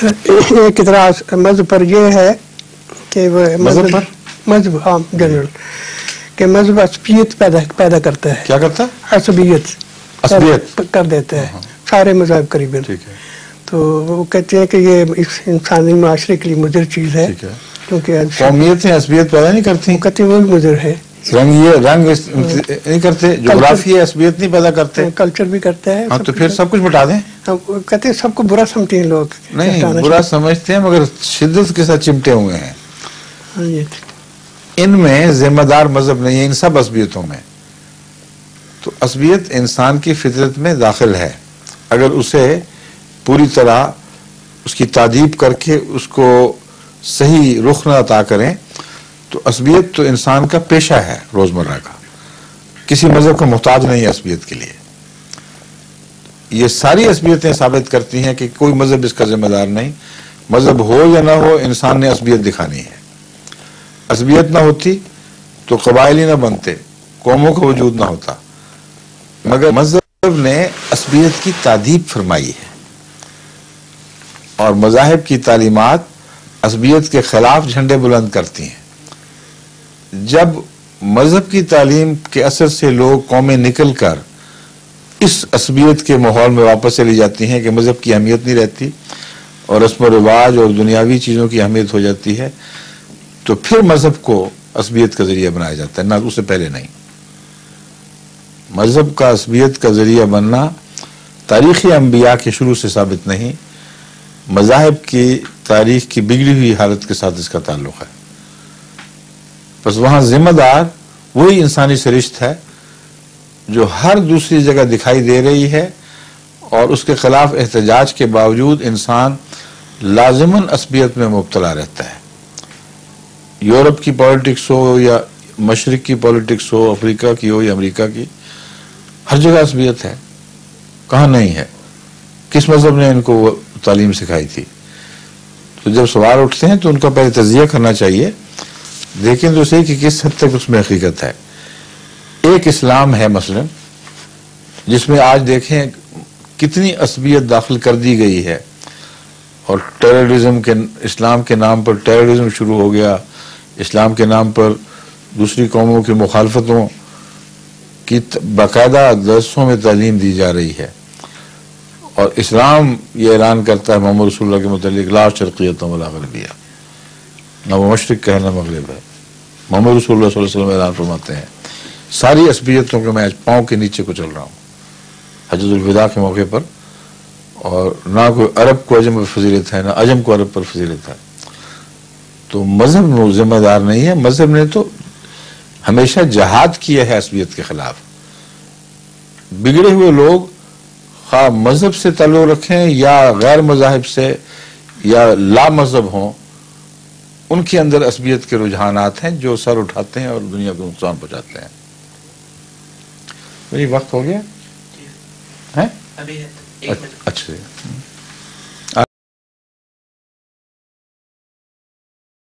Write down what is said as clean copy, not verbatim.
ایک اعتراض مذہب پر یہ ہے کہ وہ مذہب عام جنرل کہ مذہب عصبیت پیدا کرتا ہے. کیا کرتا ہے؟ عصبیت کر دیتا ہے سارے مذاہب قریباً. تو وہ کہتے ہیں کہ یہ اس انسانی معاشرے کے لیے مضر چیز ہے کیونکہ قومیتیں عصبیت پیدا نہیں کرتی. کہتے ہیں وہ بھی مضر ہے. رنگ نہیں کرتے، جغرافیہ عصبیت نہیں پیدا کرتے، کلچر بھی کرتا ہے. ہاں تو پھر سب کچھ بٹا دیں. کہتے ہیں سب کو برا سمجھتے ہیں لوگ. نہیں برا سمجھتے ہیں مگر شدت کے ساتھ چمٹے ہوئے ہیں. ان میں ذمہ دار مذہب نہیں ہے، ان سب عصبیتوں میں. تو عصبیت انسان کی فطرت میں داخل ہے. اگر اسے پوری طرح اس کی تعدیب کر کے اس کو صحیح رخ نہ عطا کریں تو عصبیت تو انسان کا پیشہ ہے روزمرہ کا. کسی مذہب کا محتاج نہیں ہے عصبیت کے لیے. یہ ساری عصبیتیں ثابت کرتی ہیں کہ کوئی مذہب اس کا ذمہ دار نہیں. مذہب ہو یا نہ ہو انسان نے عصبیت دکھانی ہے. عصبیت نہ ہوتی تو قبائل ہی نہ بنتے، قوموں کا وجود نہ ہوتا. مگر مذہب نے عصبیت کی تعدیب فرمائی ہے اور مذاہب کی تعلیمات عصبیت کے خلاف جھنڈے بلند کرتی ہیں. جب مذہب کی تعلیم کے اثر سے لوگ قومیں نکل کر اس عصبیت کے ماحول میں واپس چلی جاتی ہیں کہ مذہب کی اہمیت نہیں رہتی اور رسم و رواج اور دنیاوی چیزوں کی اہمیت ہو جاتی ہے، تو پھر مذہب کو عصبیت کا ذریعہ بنایا جاتا ہے، نہ اس سے پہلے نہیں. مذہب کا عصبیت کا ذریعہ بننا تاریخی انبیاء کے شروع سے ثابت نہیں، مذاہب کی تاریخ کی بگڑی ہوئی حالت کے ساتھ اس کا تعلق ہے. بس وہاں ذمہ دار وہی انسانی سرشت ہے جو ہر دوسری جگہ دکھائی دے رہی ہے اور اس کے خلاف احتجاج کے باوجود انسان لازماً عصبیت میں مبتلا رہتا ہے. یورپ کی پالیٹکس ہو یا مشرق کی پالیٹکس ہو، افریقہ کی ہو یا امریکہ کی، ہر جگہ عصبیت ہے. کہاں نہیں ہے؟ کس مذہب نے ان کو وہ تعلیم سکھائی تھی؟ تو جب سوال اٹھتے ہیں تو ان کا پہلے تجزیہ کرنا چاہیے. دیکھیں تو صحیح کہ کس حد تک اس میں حقیقت ہے. ایک اسلام ہے مثلا جس میں آج دیکھیں کتنی عصبیت داخل کر دی گئی ہے اور ٹیررزم کے اسلام کے نام پر ٹیررزم شروع ہو گیا. اسلام کے نام پر دوسری قوموں کی مخالفتوں کی باقاعدہ درسوں میں تعلیم دی جا رہی ہے. اور اسلام یہ اعلان کرتا ہے محمد رسول اللہ کے متعلق لا شرقیت ولا غربیہ، نہ وہ مشرق ہے نہ مغرب ہے. محمد رسول اللہ صلی اللہ علیہ وسلم اعلان فرماتے ہیں ساری عصبیتوں کے میں آج پاؤں کے نیچے کو چل رہا ہوں حجۃ الوداع کے موقع پر. اور نہ کوئی عرب کو عجم پر فضیلت ہے نہ عجم کو عرب پر فضیلت ہے. تو مذہب میں ذمہ دار نہیں ہے. مذہب نے تو ہمیشہ جہاد کیا ہے عصبیت کے خلاف. بگڑے ہوئے لوگ خواہ مذہب سے تعلق رکھیں یا غیر مذاہب سے یا لا مذہب ہوں، ان کے اندر عصبیت کے رجحانات ہیں جو سر اٹھاتے ہیں اور دنیا کو نقصان پہنچاتے ہیں. میری وقت ہو گیا ہے؟ اچھا.